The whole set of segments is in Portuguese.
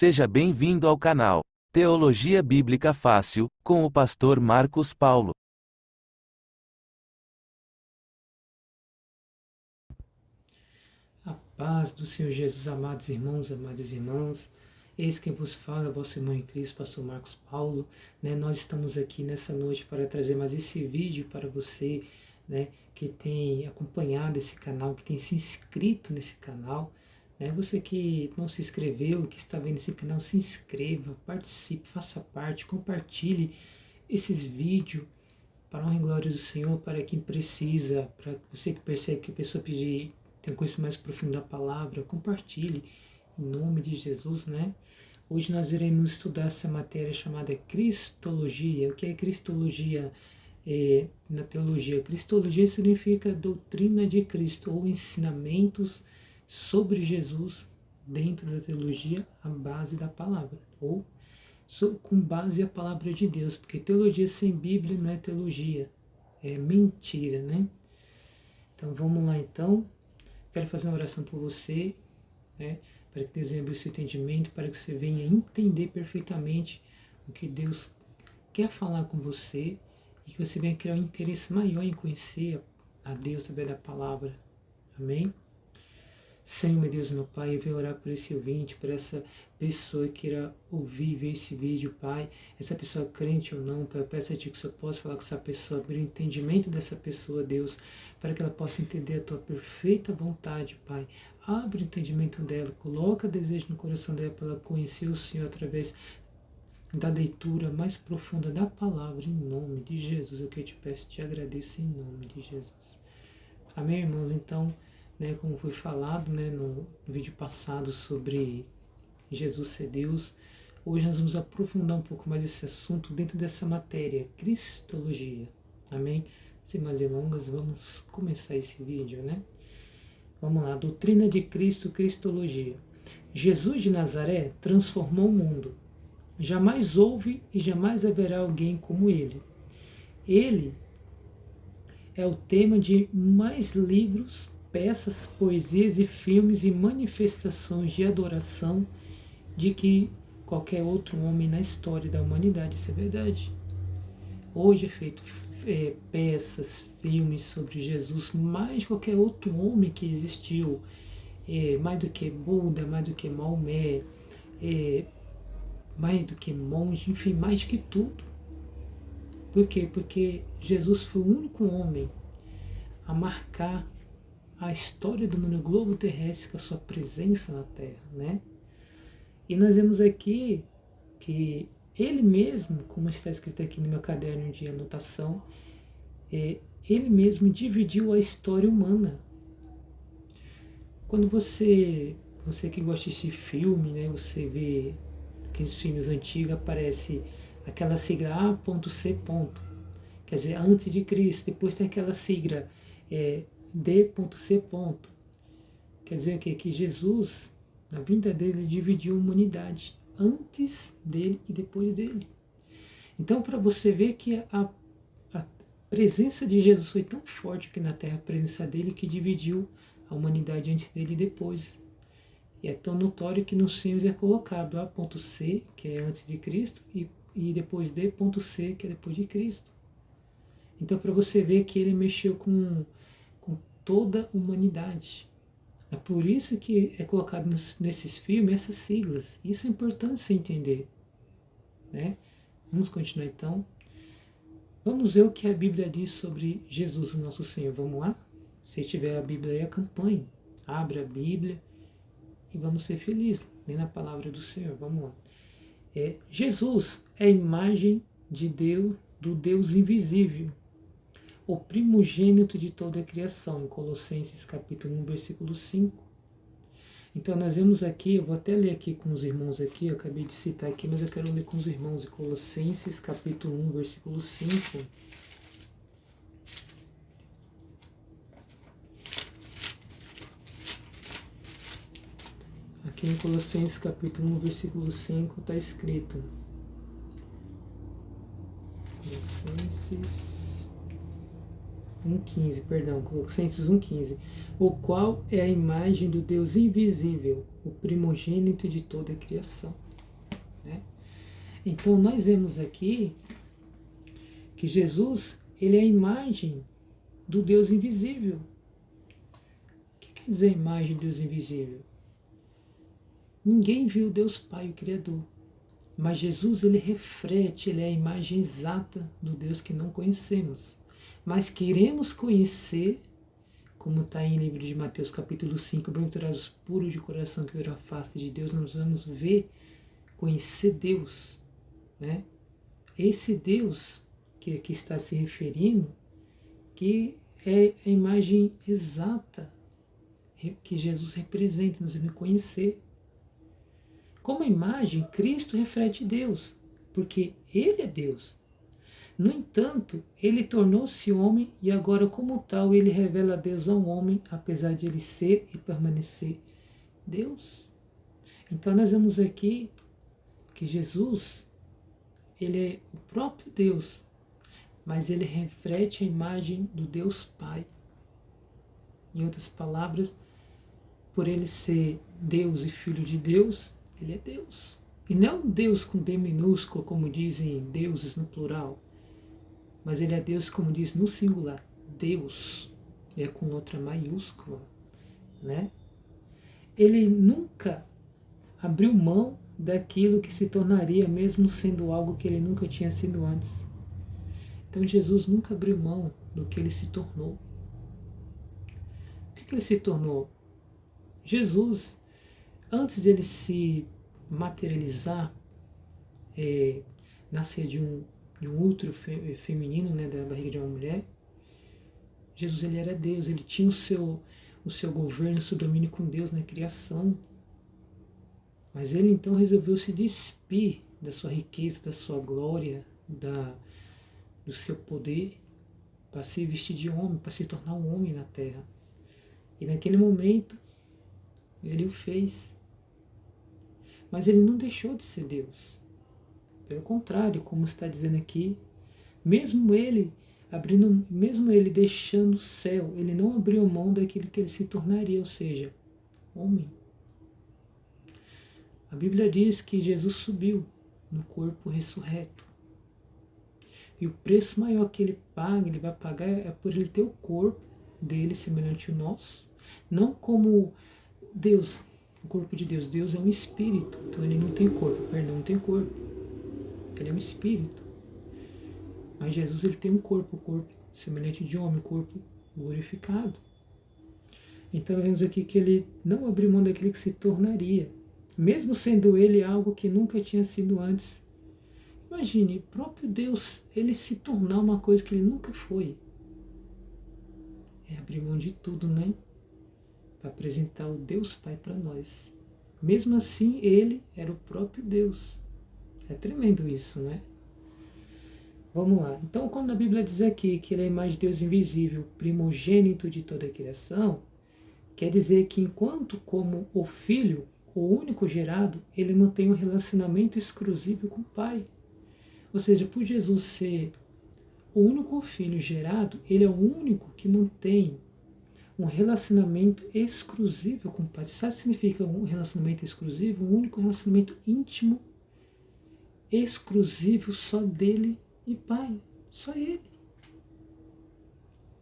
Seja bem-vindo ao canal Teologia Bíblica Fácil, com o pastor Marcos Paulo. A paz do Senhor Jesus, amados irmãos, amadas irmãs. Eis quem vos fala, vosso irmão em Cristo, pastor Marcos Paulo. Nós estamos aqui nessa noite para trazer mais esse vídeo para você, que tem acompanhado esse canal, que tem se inscrito nesse canal. Você que não se inscreveu, que está vendo esse canal, se inscreva, participe, faça parte, compartilhe esses vídeos para a honra e glória do Senhor, para quem precisa, para você que percebe que a pessoa pedir, tem um conhecimento mais profundo da palavra, compartilhe em nome de Jesus, Hoje nós iremos estudar essa matéria chamada Cristologia. O que é Cristologia na teologia? Cristologia significa doutrina de Cristo, ou ensinamentos sobre Jesus dentro da teologia, à base da palavra, ou com base na palavra de Deus, porque teologia sem Bíblia não é teologia, é mentira, Então vamos lá então, quero fazer uma oração por você, para que Deus abra o seu entendimento, para que você venha entender perfeitamente o que Deus quer falar com você e que você venha criar um interesse maior em conhecer a Deus através da palavra. Amém? Senhor, meu Deus, meu Pai, eu venho orar por esse ouvinte, por essa pessoa que irá ouvir e ver esse vídeo, Pai. Essa pessoa crente ou não, Pai, eu peço a Ti que o Senhor possa falar com essa pessoa, abrir o entendimento dessa pessoa, Deus, para que ela possa entender a Tua perfeita vontade, Pai. Abre o entendimento dela, coloca desejo no coração dela para ela conhecer o Senhor através da leitura mais profunda da palavra, em nome de Jesus. É o que eu te peço, te agradeço em nome de Jesus. Amém, irmãos? Então, como foi falado no vídeo passado sobre Jesus ser Deus, hoje nós vamos aprofundar um pouco mais esse assunto dentro dessa matéria, Cristologia. Amém? Sem mais delongas, vamos começar esse vídeo, Vamos lá, doutrina de Cristo, Cristologia. Jesus de Nazaré transformou o mundo. Jamais houve e jamais haverá alguém como ele. Ele é o tema de mais livros, peças, poesias e filmes e manifestações de adoração de que qualquer outro homem na história da humanidade. Isso é verdade. Hoje é feito peças, filmes sobre Jesus, mais de qualquer outro homem que existiu, mais do que Buda, mais do que Maomé, mais do que monge, enfim, mais do que tudo. Por quê? Porque Jesus foi o único homem a marcar a história do mundo globo terrestre com a sua presença na Terra, E nós vemos aqui que ele mesmo, como está escrito aqui no meu caderno de anotação, ele mesmo dividiu a história humana. Quando você que gosta de assistir filme, você vê aqueles filmes antigos, aparece aquela sigla A.C. Quer dizer, antes de Cristo. Depois tem aquela sigla D.C. Quer dizer o quê? Que Jesus, na vinda dele, dividiu a humanidade antes dele e depois dele. Então, para você ver que a presença de Jesus foi tão forte aqui na Terra, a presença dele, que dividiu a humanidade antes dele e depois. E é tão notório que nos filmes é colocado A.C., que é antes de Cristo, e depois D.C., que é depois de Cristo. Então, para você ver que ele mexeu com toda a humanidade. É por isso que é colocado nesses filmes essas siglas. Isso é importante você entender. Vamos continuar então. Vamos ver o que a Bíblia diz sobre Jesus, o nosso Senhor. Vamos lá? Se tiver a Bíblia aí, acompanhe. Abra a Bíblia e vamos ser felizes. Lê na palavra do Senhor. Vamos lá. Jesus é a imagem de Deus, do Deus invisível, o primogênito de toda a criação, em Colossenses capítulo 1, versículo 5. Então nós vemos aqui, eu vou até ler aqui com os irmãos aqui, eu acabei de citar aqui, mas eu quero ler com os irmãos, em Colossenses capítulo 1, versículo 5. Aqui em Colossenses capítulo 1, versículo 5 está escrito. Colossenses 1,15, perdão, Colossenses 1,15, o qual é a imagem do Deus invisível, o primogênito de toda a criação. né? Então nós vemos aqui que Jesus, ele é a imagem do Deus invisível. O que quer dizer a imagem do Deus invisível? Ninguém viu Deus Pai, o Criador. Mas Jesus, ele reflete, ele é a imagem exata do Deus que não conhecemos. Mas queremos conhecer, como está em livro de Mateus capítulo 5, bem-aventurados puros de coração que viram a face de Deus, nós vamos ver, conhecer Deus, né? Esse Deus que aqui está se referindo, que é a imagem exata que Jesus representa, nós devemos conhecer. Como imagem, Cristo reflete Deus, porque Ele é Deus. No entanto, Ele tornou-se homem e agora, como tal, Ele revela a Deus ao homem, apesar de Ele ser e permanecer Deus. Então, nós vemos aqui que Jesus, Ele é o próprio Deus, mas Ele reflete a imagem do Deus Pai. Em outras palavras, por Ele ser Deus e Filho de Deus, Ele é Deus. E não é um Deus com D minúsculo, como dizem deuses no plural, mas Ele é Deus, como diz no singular, Deus, é com letra maiúscula, né? Ele nunca abriu mão daquilo que se tornaria, mesmo sendo algo que Ele nunca tinha sido antes. Então Jesus nunca abriu mão do que Ele se tornou. O que Ele se tornou? Jesus, antes de Ele se materializar, nascer de um útero feminino, né, da barriga de uma mulher, Jesus, ele era Deus, ele tinha o seu governo, o seu domínio com Deus na criação. Mas ele então resolveu se despir da sua riqueza, da sua glória, do seu poder, para se vestir de homem, para se tornar um homem na terra. E naquele momento, ele o fez. Mas ele não deixou de ser Deus. Pelo contrário, como está dizendo aqui, mesmo ele deixando o céu, ele não abriu mão daquilo que ele se tornaria, ou seja, homem. A Bíblia diz que Jesus subiu no corpo ressurreto. E o preço maior que ele vai pagar é por ele ter o corpo dele semelhante ao nosso, não como Deus, o corpo de Deus. Deus é um espírito, então ele não tem corpo, não tem corpo. Ele é um espírito. Mas Jesus, ele tem um corpo semelhante de homem, corpo glorificado. Então vemos aqui que ele não abriu mão daquilo que se tornaria, mesmo sendo ele algo que nunca tinha sido antes. Imagine, o próprio Deus, ele se tornar uma coisa que ele nunca foi. É abrir mão de tudo, né? Para apresentar o Deus Pai para nós. Mesmo assim, ele era o próprio Deus. É tremendo isso, né? Vamos lá. Então, quando a Bíblia diz aqui que ele é a imagem de Deus invisível, primogênito de toda a criação, quer dizer que enquanto como o Filho, o único gerado, ele mantém um relacionamento exclusivo com o Pai. Ou seja, por Jesus ser o único Filho gerado, ele é o único que mantém um relacionamento exclusivo com o Pai. Você sabe o que significa um relacionamento exclusivo? Um único relacionamento íntimo, exclusivo só dele e Pai. Só ele.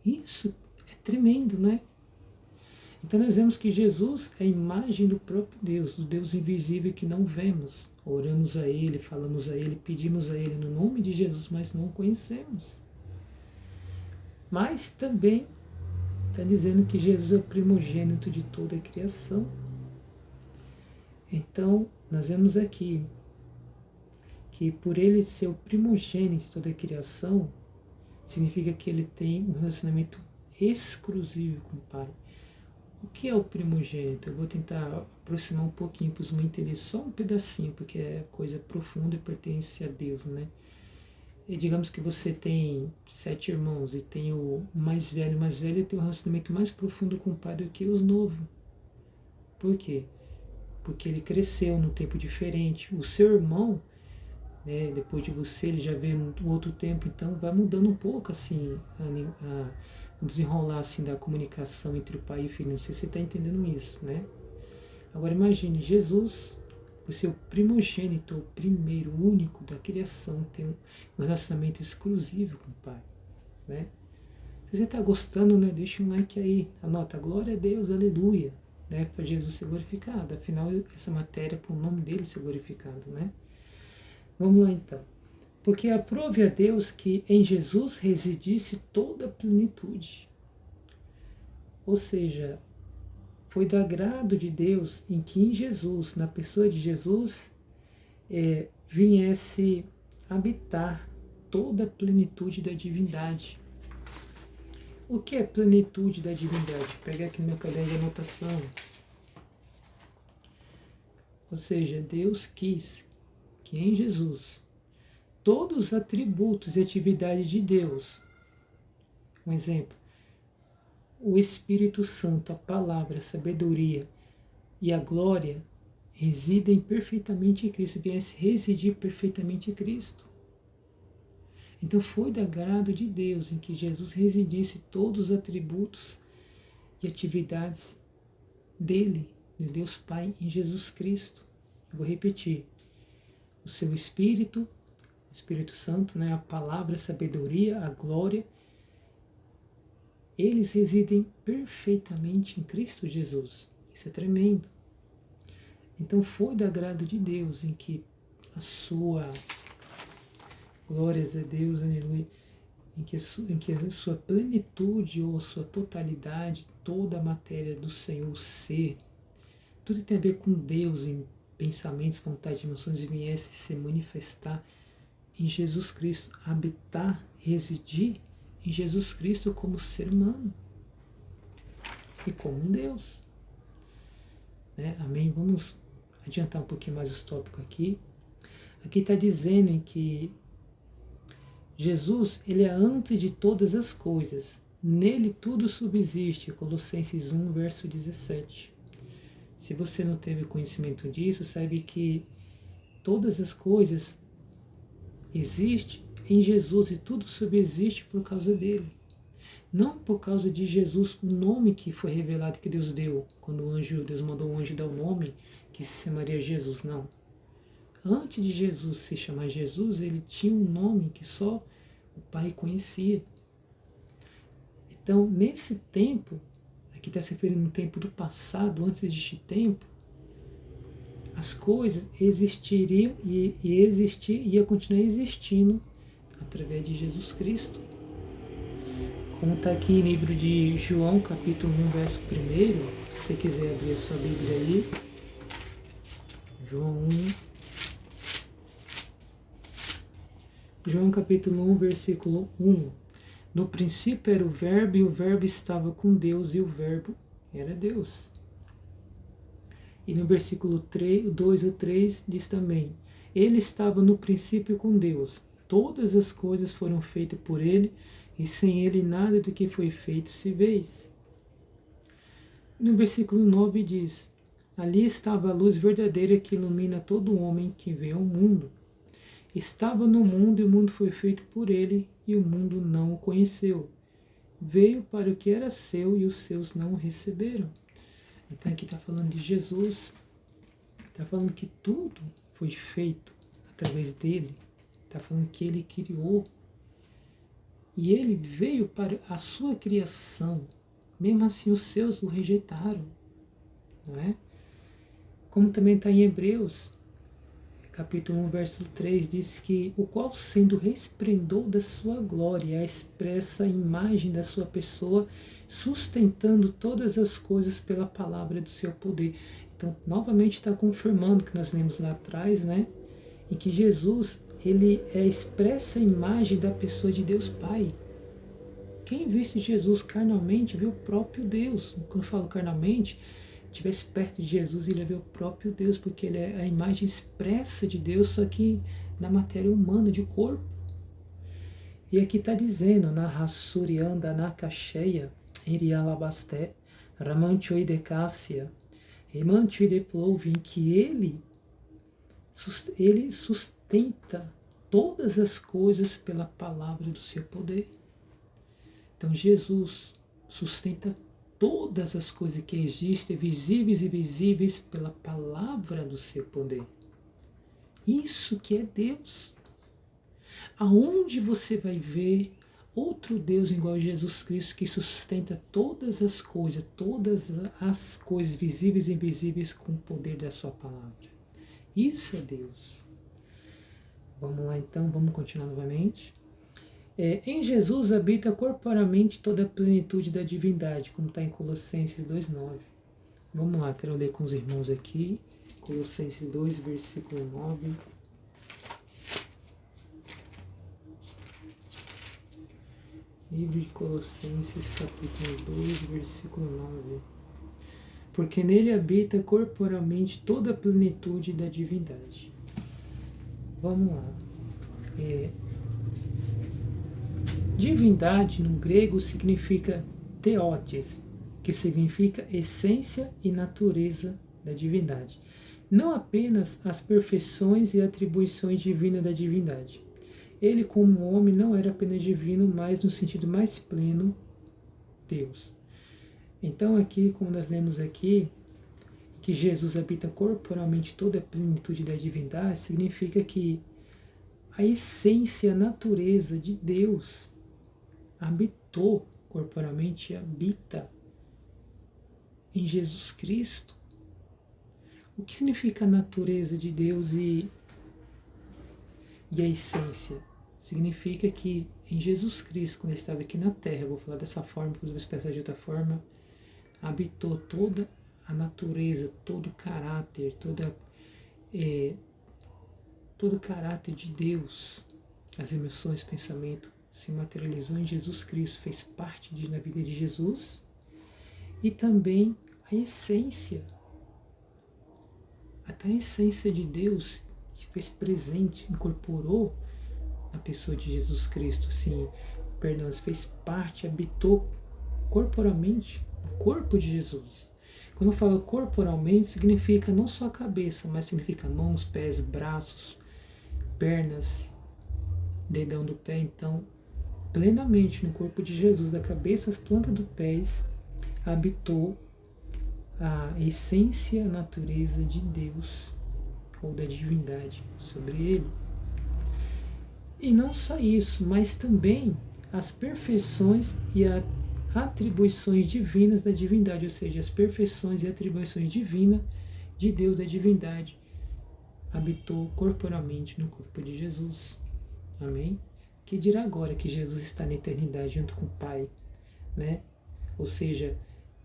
Isso é tremendo, né? Então nós vemos que Jesus é a imagem do próprio Deus, do Deus invisível que não vemos. Oramos a Ele, falamos a Ele, pedimos a Ele no nome de Jesus, mas não o conhecemos. Mas também está dizendo que Jesus é o primogênito de toda a criação. Então, nós vemos aqui que por ele ser o primogênito de toda a criação, significa que ele tem um relacionamento exclusivo com o Pai. O que é o primogênito? Eu vou tentar aproximar um pouquinho para os irmãos entenderem só um pedacinho, porque é coisa profunda e pertence a Deus, né? E digamos que você tem 7 irmãos e tem o mais velho tem um relacionamento mais profundo com o pai do que os novos. Por quê? Porque ele cresceu num tempo diferente. O seu irmão, né, depois de você, ele já veio num outro tempo, então vai mudando um pouco assim, o desenrolar assim, da comunicação entre o pai e o filho. Não sei se você está entendendo isso, né? Agora imagine, Jesus, por ser o primogênito, o primeiro, o único da criação, tem um relacionamento exclusivo com o Pai, né? Se você está gostando, né, deixa um like aí, anota, glória a Deus, aleluia, né, para Jesus ser glorificado, afinal essa matéria é para o nome dele ser glorificado, né? Vamos lá então. Porque aprove a Deus que em Jesus residisse toda a plenitude. Ou seja, foi do agrado de Deus em que em Jesus, na pessoa de Jesus, viesse habitar toda a plenitude da divindade. O que é plenitude da divindade? Pega aqui no meu caderno de anotação. Ou seja, Deus quis que em Jesus todos os atributos e atividades de Deus, um exemplo, o Espírito Santo, a palavra, a sabedoria e a glória residem perfeitamente em Cristo, viesse residir perfeitamente em Cristo. Então foi do agrado de Deus em que Jesus residisse todos os atributos e atividades dele, de Deus Pai, em Jesus Cristo. Eu vou repetir. O seu Espírito, o Espírito Santo, né, a palavra, a sabedoria, a glória, eles residem perfeitamente em Cristo Jesus. Isso é tremendo. Então foi do agrado de Deus em que a sua, glórias a Deus, aleluia, em que a sua plenitude ou a sua totalidade, toda a matéria do Senhor, o ser, tudo que tem a ver com Deus, em pensamentos, vontades, emoções, viesse se manifestar em Jesus Cristo, habitar, residir em Jesus Cristo como ser humano e como um Deus. Né? Amém? Vamos adiantar um pouquinho mais os tópicos aqui. Aqui está dizendo em que Jesus, ele é antes de todas as coisas. Nele tudo subsiste. Colossenses 1, verso 17. Se você não teve conhecimento disso, saiba que todas as coisas existem em Jesus e tudo subsiste por causa dele. Não por causa de Jesus, o nome que foi revelado que Deus deu, quando Deus mandou o anjo dar o nome que se chamaria Jesus, não. Antes de Jesus se chamar Jesus, ele tinha um nome que só o Pai conhecia. Então, nesse tempo, aqui está se referindo no tempo do passado, antes de existir tempo, as coisas existiriam e ia continuar existindo através de Jesus Cristo. Como está aqui em livro de João, capítulo 1, verso 1, se você quiser abrir a sua Bíblia aí, João capítulo 1, versículo 1. No princípio era o Verbo, e o Verbo estava com Deus, e o Verbo era Deus. E no versículo 3, 2 ou 3 diz também, ele estava no princípio com Deus. Todas as coisas foram feitas por ele, e sem ele nada do que foi feito se fez. No versículo 9 diz, ali estava a luz verdadeira que ilumina todo homem que vê ao mundo. Estava no mundo e o mundo foi feito por ele, e o mundo não o conheceu. Veio para o que era seu e os seus não o receberam. Então aqui está falando de Jesus, está falando que tudo foi feito através dele, está falando que ele criou. E ele veio para a sua criação, mesmo assim os seus o rejetaram, não é? Como também está em Hebreus, capítulo 1, verso 3, diz que o qual sendo resplendor da sua glória, a expressa imagem da sua pessoa, sustentando todas as coisas pela palavra do seu poder. Então, novamente está confirmando o que nós lemos lá atrás, né? Em que Jesus, ele é a expressa imagem da pessoa de Deus Pai. Quem visse Jesus carnalmente, viu o próprio Deus. Quando eu falo carnalmente, estivesse perto de Jesus, ele ia ver o próprio Deus, porque ele é a imagem expressa de Deus, só que na matéria humana, de corpo. E aqui está dizendo, na Rassurianda Nakasheya, Irialabasté, Ramantoi de Cássia, Remantoi de Plovin, que ele sustenta todas as coisas pela palavra do seu poder. Então Jesus sustenta todas as coisas que existem, visíveis e invisíveis, pela palavra do seu poder. Isso que é Deus. Aonde você vai ver outro Deus igual a Jesus Cristo que sustenta todas as coisas visíveis e invisíveis com o poder da sua palavra? Isso é Deus. Vamos lá então, vamos continuar novamente. Em Jesus habita corporalmente toda a plenitude da divindade, como está em Colossenses 2,9. Vamos lá, quero ler com os irmãos aqui. Colossenses 2, versículo 9. Livro de Colossenses, capítulo 2, versículo 9. Porque nele habita corporalmente toda a plenitude da divindade. Vamos lá. Divindade no grego significa theotes, que significa essência e natureza da divindade. Não apenas as perfeições e atribuições divinas da divindade. Ele, como homem, não era apenas divino, mas no sentido mais pleno, Deus. Então, aqui, como nós lemos aqui, que Jesus habita corporalmente toda a plenitude da divindade, significa que a essência, a natureza de Deus habitou corporalmente, habita em Jesus Cristo. O que significa a natureza de Deus e a essência? Significa que em Jesus Cristo, quando ele estava aqui na Terra, eu vou falar dessa forma, depois eu vou expressar de outra forma, habitou toda a natureza, todo o caráter, todo o caráter de Deus, as emoções, pensamento, se materializou em Jesus Cristo, fez parte na vida de Jesus, e também a essência, até a essência de Deus se fez presente, incorporou na pessoa de Jesus Cristo, se fez parte, habitou corporalmente no corpo de Jesus. Quando eu falo corporalmente, significa não só a cabeça, mas significa mãos, pés, braços, pernas, dedão do pé. Então, plenamente no corpo de Jesus, da cabeça às plantas dos pés, habitou a essência, a natureza de Deus, ou da divindade sobre ele. E não só isso, mas também as perfeições e as atribuições divinas da divindade, ou seja, as perfeições e atribuições divinas de Deus, da divindade, habitou corporalmente no corpo de Jesus. Amém? Que dirá agora que Jesus está na eternidade junto com o Pai, né? Ou seja,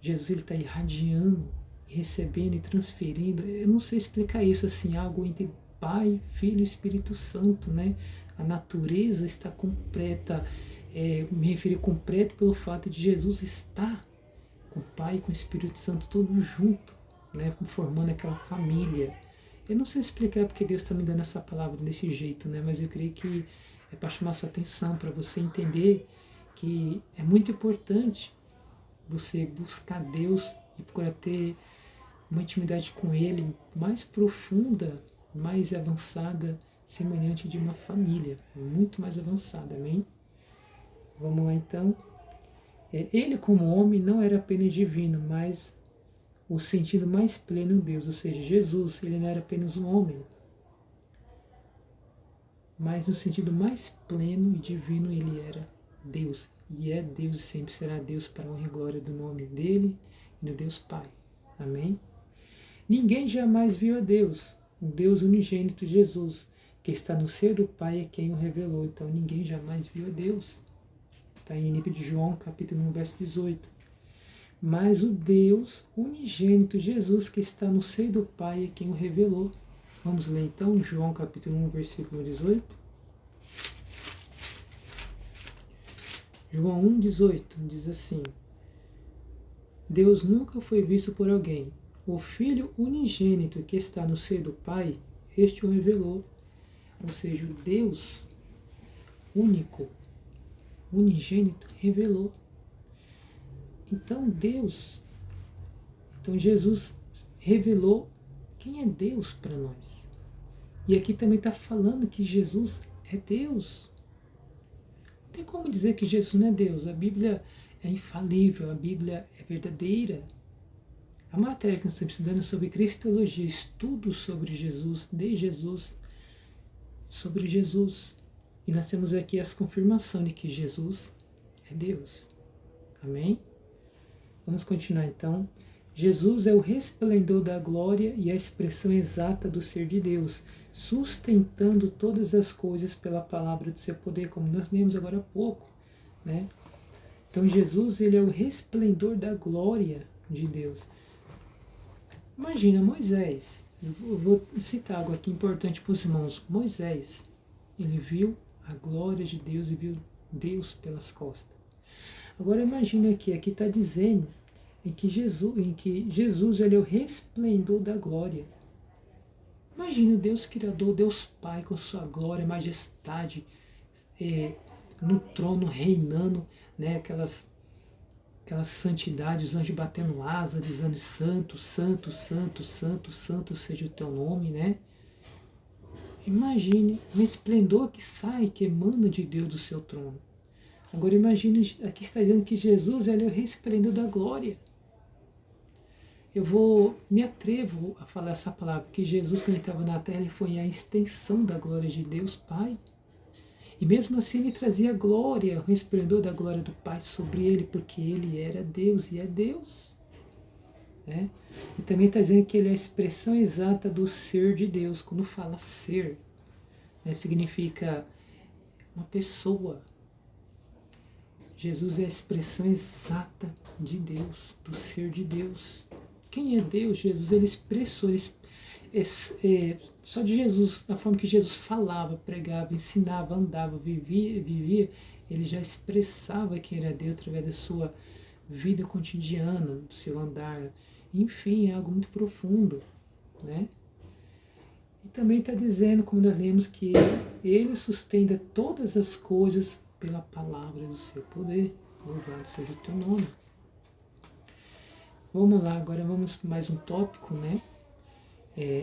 Jesus está irradiando, recebendo e transferindo. Eu não sei explicar isso assim, algo entre Pai, Filho e Espírito Santo, né? A natureza está completa. Me referi completa pelo fato de Jesus estar com o Pai e com o Espírito Santo todos junto, né? Formando aquela família. Eu não sei explicar porque Deus está me dando essa palavra desse jeito, né? Mas eu creio que é para chamar sua atenção, para você entender que é muito importante você buscar Deus e procurar ter uma intimidade com Ele mais profunda, mais avançada, semelhante de uma família, muito mais avançada, amém? Vamos lá então. Ele como homem não era apenas divino, mas o sentido mais pleno de Deus, ou seja, Jesus, ele não era apenas um homem, mas no sentido mais pleno e divino ele era Deus. E é Deus e sempre será Deus para a honra e glória do nome dele e do Deus Pai. Amém? Ninguém jamais viu a Deus, o Deus unigênito Jesus, que está no seio do Pai é quem o revelou. Então ninguém jamais viu a Deus. Está em livro de João, capítulo 1, verso 18. Mas o Deus unigênito Jesus, que está no seio do Pai é quem o revelou. Vamos ler então João capítulo 1, versículo 18. João 1, 18 diz assim: Deus nunca foi visto por alguém. O Filho unigênito que está no seio do Pai, este o revelou. Ou seja, o Deus único, unigênito, revelou. Então Jesus revelou quem é Deus para nós. E aqui também está falando que Jesus é Deus. Não tem como dizer que Jesus não é Deus. A Bíblia é infalível, a Bíblia é verdadeira. A matéria que nós estamos estudando é sobre cristologia, estudo sobre Jesus, de Jesus, sobre Jesus. E nós temos aqui essa confirmação de que Jesus é Deus. Amém? Vamos continuar então. Jesus é o resplendor da glória e a expressão exata do ser de Deus, sustentando todas as coisas pela palavra do seu poder, como nós lemos agora há pouco, né? Então Jesus, ele é o resplendor da glória de Deus. Imagina Moisés, eu vou citar algo aqui importante para os irmãos. Moisés, ele viu a glória de Deus e viu Deus pelas costas. Agora imagine aqui está dizendo em que Jesus ele é o resplendor da glória. Imagine o Deus Criador, Deus Pai com sua glória, majestade, no trono reinando, né, aquelas santidades, os anjos batendo asa, dizendo santo, santo, santo, santo, santo seja o teu nome, né? Imagine o esplendor que sai, que emana de Deus do seu trono. Agora imagine, aqui está dizendo que Jesus ele é o resplendor da glória. Me atrevo a falar essa palavra, porque Jesus, quando ele estava na terra, ele foi a extensão da glória de Deus Pai. E mesmo assim ele trazia glória, o esplendor da glória do Pai sobre ele, porque ele era Deus e é Deus. Né? E também está dizendo que ele é a expressão exata do ser de Deus. Quando fala ser, né, significa uma pessoa. Jesus é a expressão exata de Deus, do ser de Deus. Quem é Deus? Jesus, ele expressou, só de Jesus, da forma que Jesus falava, pregava, ensinava, andava, vivia, ele já expressava quem era Deus através da sua vida cotidiana, do seu andar. Enfim, é algo muito profundo, né? E também está dizendo, como nós lemos, que ele sustenta todas as coisas pela palavra do seu poder. Louvado seja o teu nome. Vamos lá, agora vamos para mais um tópico, né?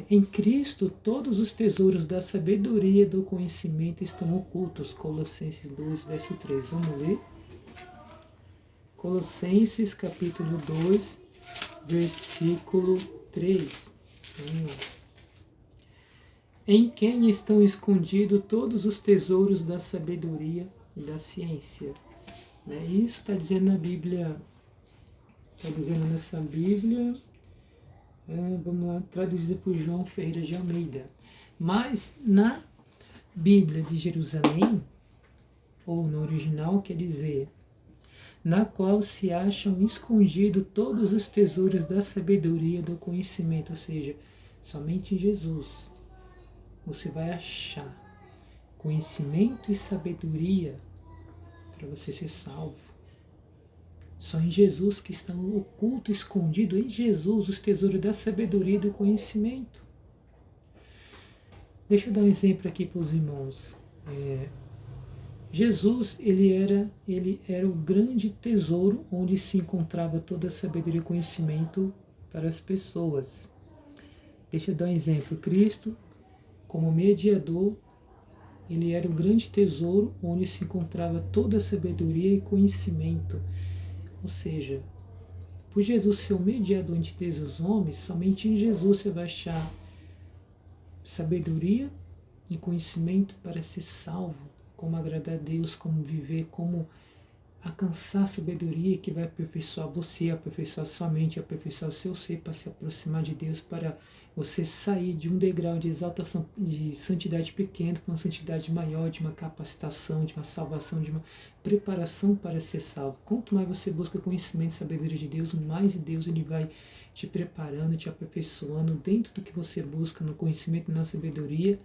Em Cristo, todos os tesouros da sabedoria e do conhecimento estão ocultos. Colossenses 2, verso 3. Vamos ler? Colossenses, capítulo 2, versículo 3. Vamos lá. Em quem estão escondidos todos os tesouros da sabedoria e da ciência. Né? Isso está dizendo na Bíblia, está dizendo nessa Bíblia, vamos lá, traduzida por João Ferreira de Almeida. Mas na Bíblia de Jerusalém, ou no original, quer dizer, na qual se acham escondidos todos os tesouros da sabedoria e do conhecimento, ou seja, somente em Jesus você vai achar conhecimento e sabedoria para você ser salvo. Só em Jesus que estão oculto, escondido em Jesus os tesouros da sabedoria e do conhecimento. Deixa eu dar um exemplo aqui para os irmãos. Jesus, ele era o grande tesouro onde se encontrava toda a sabedoria e conhecimento para as pessoas. Deixa eu dar um exemplo. Cristo, como mediador, ele era o grande tesouro onde se encontrava toda a sabedoria e conhecimento. Ou seja, por Jesus ser o mediador entre Deus e os homens, somente em Jesus você vai achar sabedoria e conhecimento para ser salvo, como agradar a Deus, como viver, como alcançar a sabedoria que vai aperfeiçoar você, aperfeiçoar sua mente, aperfeiçoar o seu ser para se aproximar de Deus, para você sair de um degrau de exaltação, de santidade pequena para uma santidade maior, de uma capacitação, de uma salvação, de uma preparação para ser salvo. Quanto mais você busca conhecimento e sabedoria de Deus, mais de Deus ele vai te preparando, te aperfeiçoando dentro do que você busca no conhecimento e na sabedoria,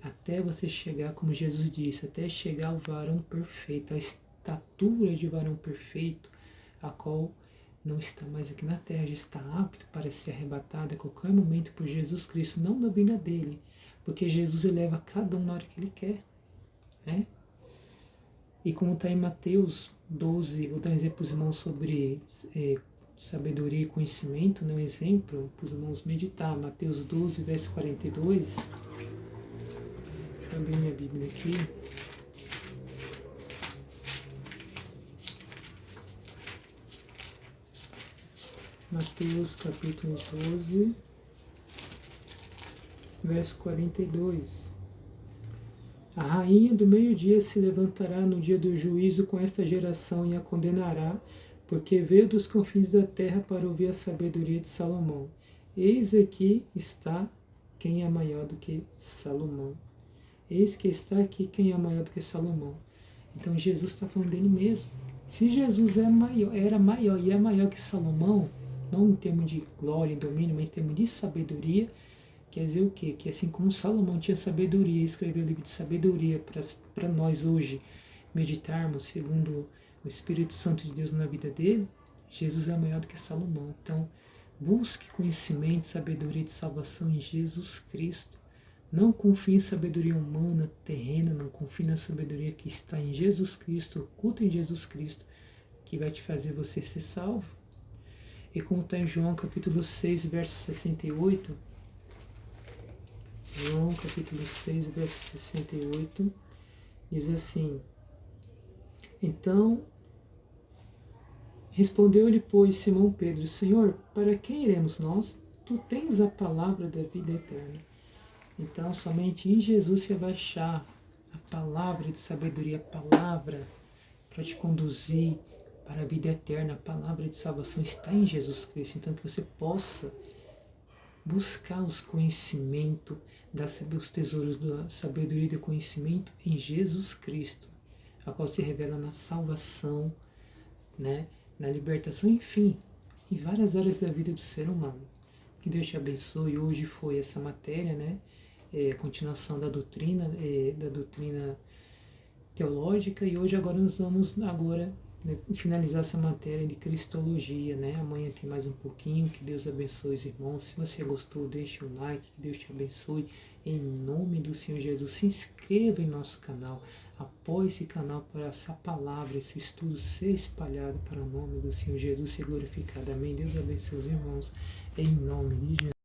até você chegar, como Jesus disse, até chegar ao varão perfeito, a estatura de varão perfeito, a qual não está mais aqui na terra, já está apto para ser arrebatado a qualquer momento por Jesus Cristo, não da vinda dele, porque Jesus eleva cada um na hora que ele quer. Né? E como está em Mateus 12, vou dar um exemplo para os irmãos sobre sabedoria e conhecimento, né? Um exemplo para os irmãos meditar, Mateus 12, verso 42. Deixa eu abrir minha Bíblia aqui. Mateus capítulo 12, verso 42. A rainha do meio-dia se levantará no dia do juízo com esta geração e a condenará, porque veio dos confins da terra para ouvir a sabedoria de Salomão. Eis aqui está quem é maior do que Salomão. Eis que está aqui quem é maior do que Salomão. Então Jesus está falando dele mesmo. Se Jesus era maior e é maior que Salomão, não em termos de glória e domínio, mas em termos de sabedoria, quer dizer o quê? Que assim como Salomão tinha sabedoria, escreveu o livro de sabedoria para nós hoje meditarmos segundo o Espírito Santo de Deus na vida dele, Jesus é maior do que Salomão. Então, busque conhecimento, sabedoria de salvação em Jesus Cristo. Não confie em sabedoria humana, terrena, não confie na sabedoria que está em Jesus Cristo, oculta em Jesus Cristo, que vai te fazer você ser salvo. E como está em João capítulo 6, verso 68, João capítulo 6, verso 68, diz assim: Então respondeu-lhe, pois, Simão Pedro: Senhor, para quem iremos nós? Tu tens a palavra da vida eterna. Então, somente em Jesus você vai achar a palavra de sabedoria, a palavra para te conduzir para a vida eterna. A palavra de salvação está em Jesus Cristo. Então, que você possa buscar os conhecimentos, os tesouros da sabedoria e do conhecimento em Jesus Cristo, a qual se revela na salvação, né, na libertação, enfim, em várias áreas da vida do ser humano. Que Deus te abençoe. Hoje foi essa matéria, né, a continuação da doutrina teológica, e hoje agora nós vamos né, finalizar essa matéria de Cristologia, né? Amanhã tem mais um pouquinho. Que Deus abençoe os irmãos. Se você gostou, deixe um like. Que Deus te abençoe. Em nome do Senhor Jesus, se inscreva em nosso canal. Apoie esse canal para essa palavra, esse estudo ser espalhado para o nome do Senhor Jesus ser glorificado. Amém. Deus abençoe os irmãos. Em nome de Jesus.